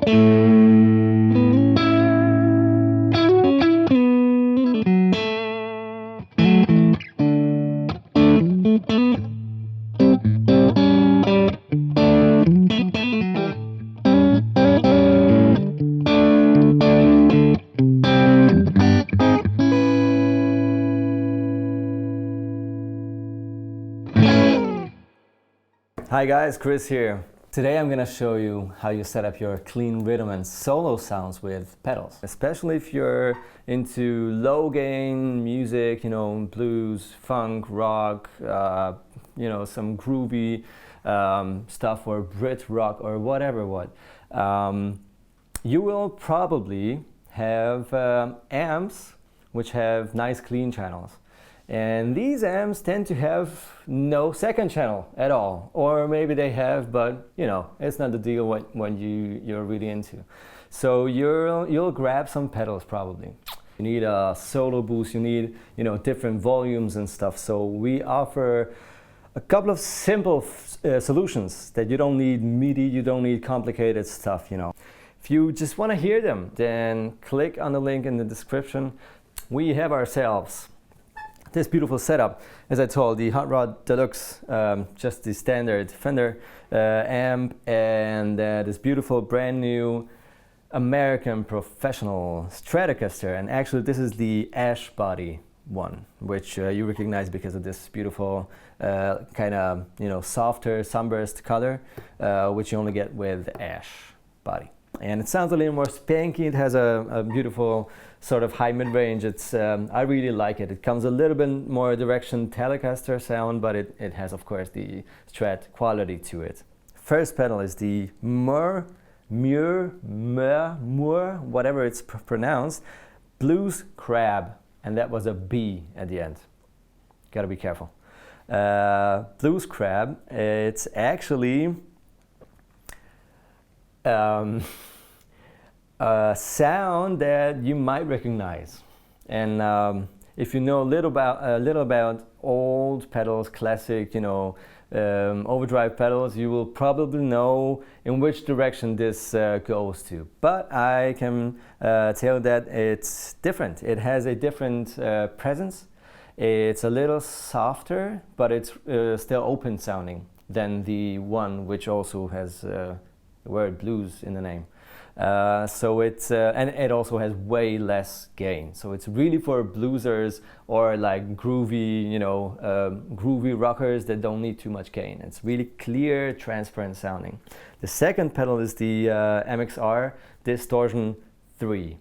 Hi guys, Kris here. Today I'm gonna show you how you set up your clean rhythm and solo sounds with pedals. Especially if you're into low gain music, you know, blues, funk, rock, you know, some groovy stuff, or Brit rock or whatever. You will probably have amps which have nice clean channels. And these amps tend to have no second channel at all, or maybe they have, but you know, it's not the deal when you're really into. So you'll grab some pedals probably. You need a solo boost, you need, you know, different volumes and stuff. So we offer a couple of simple solutions that you don't need MIDI, you don't need complicated stuff, you know. If you just want to hear them, then click on the link in the description. We have ourselves this beautiful setup, as I told, the Hot Rod Deluxe, just the standard Fender amp, and this beautiful brand new American Professional Stratocaster. And actually this is the ash body one, which you recognize because of this beautiful kind of, you know, softer sunburst color, which you only get with ash body. And it sounds a little more spanky. It has a beautiful sort of high mid-range. It's I really like it. It comes a little bit more direction Telecaster sound, but it has of course the Strat quality to it. First pedal is the Mooer, whatever it's pronounced, Blues Crab, and that was a B at the end. Gotta be careful. Blues Crab, it's actually a sound that you might recognize, and if you know a little about old pedals, classic, you know, overdrive pedals, you will probably know in which direction this goes to. But I can tell that it's different. It has a different presence. It's a little softer, but it's still open sounding than the one which also has the word blues in the name. So it's and it also has way less gain. So it's really for bluesers or like groovy, you know, groovy rockers that don't need too much gain. It's really clear, transparent sounding. The second pedal is the MXR Distortion 3,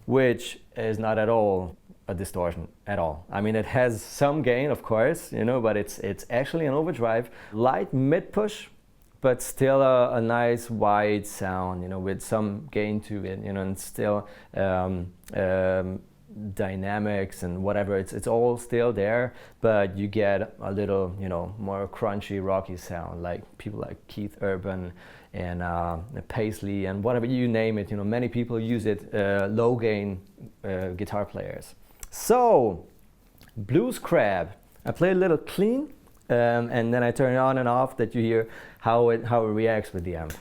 which is not at all a distortion at all. I mean, it has some gain, of course, you know, but it's actually an overdrive, light mid push, but still a nice wide sound, you know, with some gain to it, you know, and still dynamics and whatever. It's all still there, but you get a little, you know, more crunchy, rocky sound, like people like Keith Urban and Paisley and whatever, you name it. You know, many people use it. Low gain guitar players. So, Blues Crab. I play a little clean. And then I turn it on and off, that you hear how it reacts with the amp.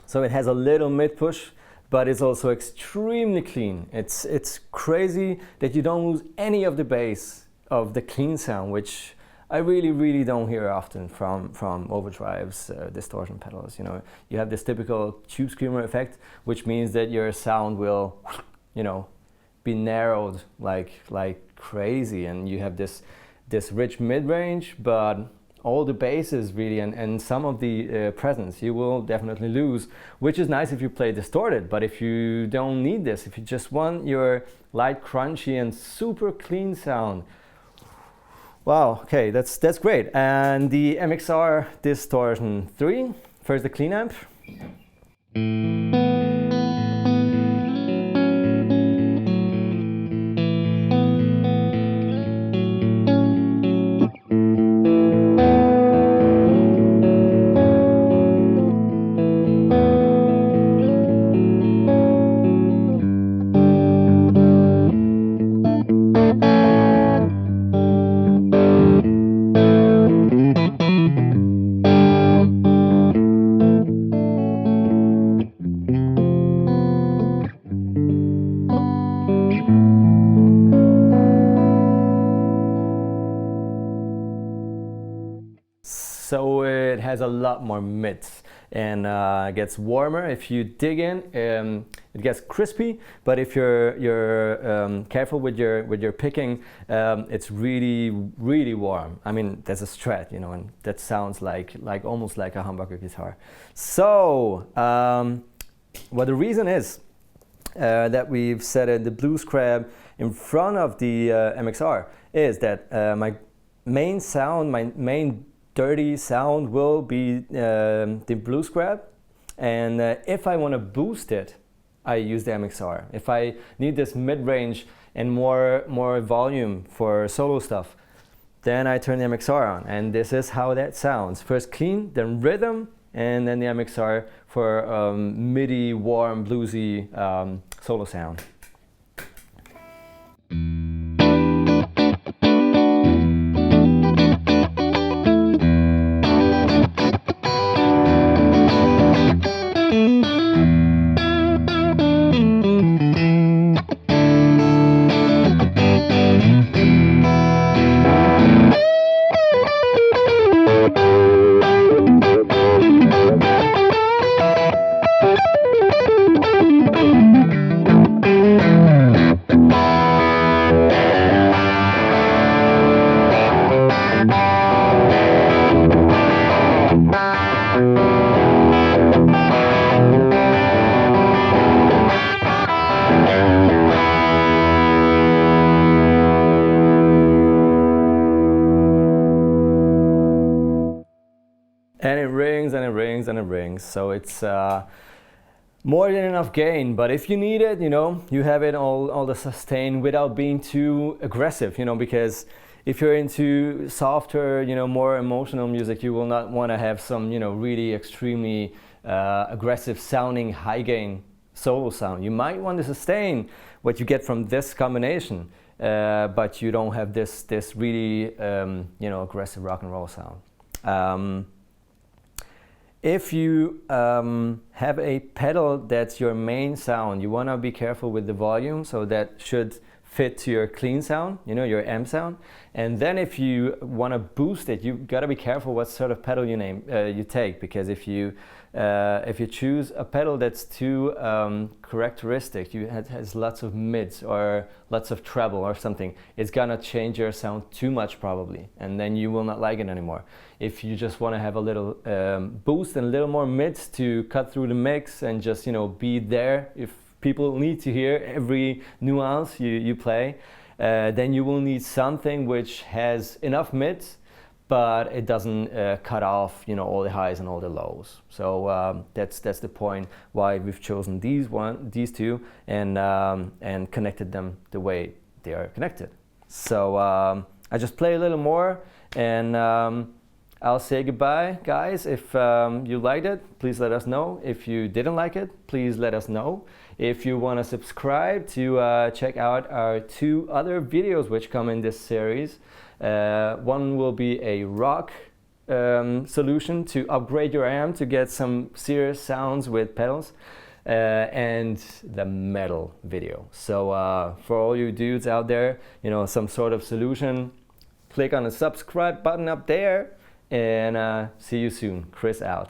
So it has a little mid push, but it's also extremely clean. It's crazy that you don't lose any of the bass of the clean sound, which I really don't hear often from overdrives, distortion pedals. You know, you have this typical tube screamer effect, which means that your sound will, you know, be narrowed like crazy, and you have this rich mid range, but all the basses really and some of the presence you will definitely lose, which is nice if you play distorted. But if you don't need this, if you just want your light crunchy and super clean sound, wow, okay, that's great. And the MXR Distortion 3, first the clean amp. So it has a lot more mids and gets warmer. If you dig in, it gets crispy. But if you're careful with your picking, it's really warm. I mean, there's a strat, you know, and that sounds like almost like a humbucker guitar. So what the reason is that we've set the blues crab in front of the MXR is that my main sound, my main dirty sound will be the blues grab, and if I want to boost it, I use the MXR. If I need this mid-range and more volume for solo stuff, then I turn the MXR on, and this is how that sounds. First clean, then rhythm, and then the MXR for MIDI, warm, bluesy solo sound. And it rings and it rings and it rings, so it's more than enough gain. But if you need it, you know, you have it all the sustain without being too aggressive, you know, because if you're into softer, you know, more emotional music, you will not want to have some, you know, really extremely aggressive sounding high gain solo sound. You might want to sustain what you get from this combination, but you don't have this really you know, aggressive rock and roll sound. If you have a pedal that's your main sound, you want to be careful with the volume, so that should fit to your clean sound, you know, your M sound. And then if you want to boost it, you got to be careful what sort of pedal you take, because if you choose a pedal that's too characteristic, has lots of mids or lots of treble or something, it's gonna change your sound too much probably, and then you will not like it anymore. If you just want to have a little boost and a little more mids to cut through the mix and just, you know, be there if people need to hear every nuance you play, then you will need something which has enough mids, but it doesn't cut off, you know, all the highs and all the lows. So that's the point why we've chosen these two and connected them the way they are connected. So I just play a little more, and I'll say goodbye, guys. If you liked it, please let us know. If you didn't like it, please let us know. If you want to subscribe to check out our 2 other videos which come in this series, one will be a rock solution to upgrade your amp to get some serious sounds with pedals, and the metal video. So for all you dudes out there, you know, some sort of solution, click on the subscribe button up there, and see you soon. Kris out.